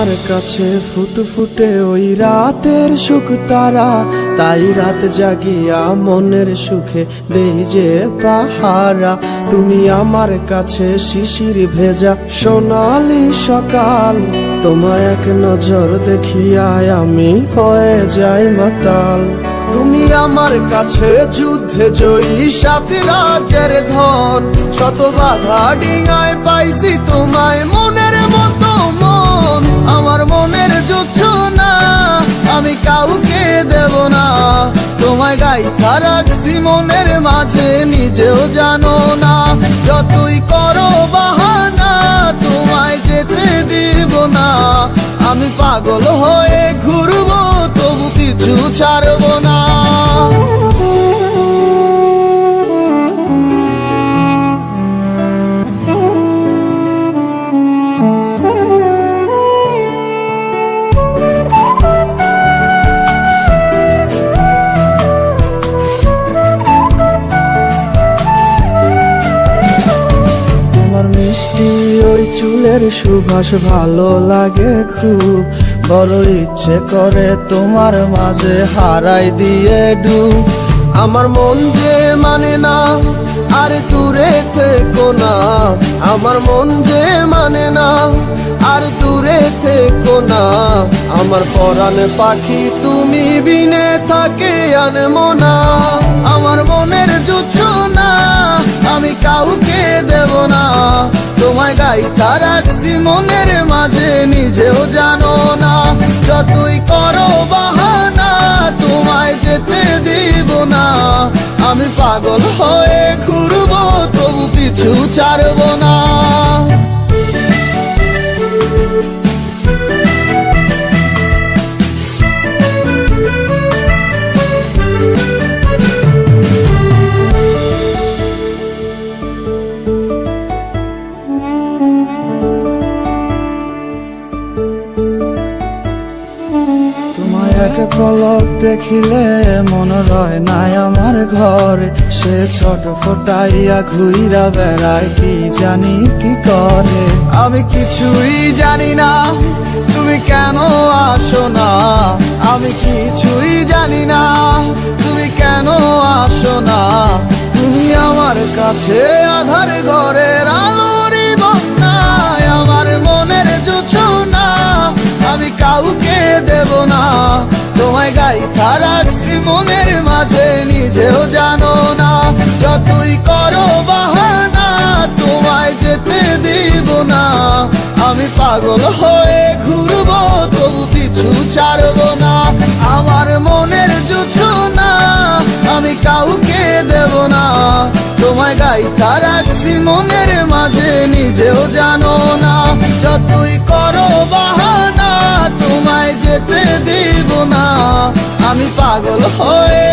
আমার কাছে ফুটফুটে ওই রাতের সুখ তারা, তাই রাত জাগিয়া মনের সুখে দেই যে পাহারা। তুমি আমার কাছে শিশির ভেজা সোনালি সকাল, তোমায় এক নজর দেখিয়ায় আমি হয়ে যাই মাতাল। তুমি আমার কাছে যুদ্ধে জয়ী সাত রাজের ধন, শত বাধা ডিঙায় পাইছি তোমায় মনের মতো মন। আমার মনের যুদ্ধ না আমি কাউকে দেব না, তোমায় গাইথা রাখছি মনের মাঝে নিজেও জানো না। যতই করো বাহানা তোমায় যেতে দিব না, আমি পাগল হয়ে ঘুরবো তবু পিছু ছাড়বো না। মিষ্টি ওই চুলের সুবাস ভালো লাগে খুব, বড় ইচ্ছে করে তোমার মাঝে হারাই দিয়ে ডুব। আমার মন যে মানে না আর দূরে থেকো না, আমার মন যে মানে না আর দূরে থেকো না। আমার পরাণ পাখি তুমি বিনে থাকে আনমো না, আমার মনের যুদ্ধ না আমি কাউকে দেব না। তোমায় গাইথা রাখছি মনের মাঝে নিজেও জানো না, যতই করো বাহানা তোমায় যেতে দিব না। আমি পাগল হয়ে ঘুরবো তবু পিছু ছাড়বো না। এক পলক দেখিলে মন রয় নাই আমার ঘরে, সে ছোট ফোটাইয়া ঘুইরা বেড়ায় কি জানি কি করে। আমি কিছুই জানি না তুমি কেন আসো না, আমি কিছুই জানি না তুমি কেন আসো না। তুমি আমার কাছে আধার ঘরের আলোরই বন্যায়, আমার মনের জোছনা আমি কাউকে দেব না। তোমায় গাইথা রাখছি মনের মাঝে নিজেও জানো না, যতই করো বাহানা তোমায় যেতে দিব না। আমি পাগল হয়ে ঘুরবো তবু পিছু ছাড়বো না। আমার মনের যুদ্ধ না আমি কাউকে দেব না, তোমায় গাইথা রাখছি মনের মাঝে নিজেও জানো না। যতই করো বাহানা তোমায় যেতে দিব না, আমি পাগল হয়ে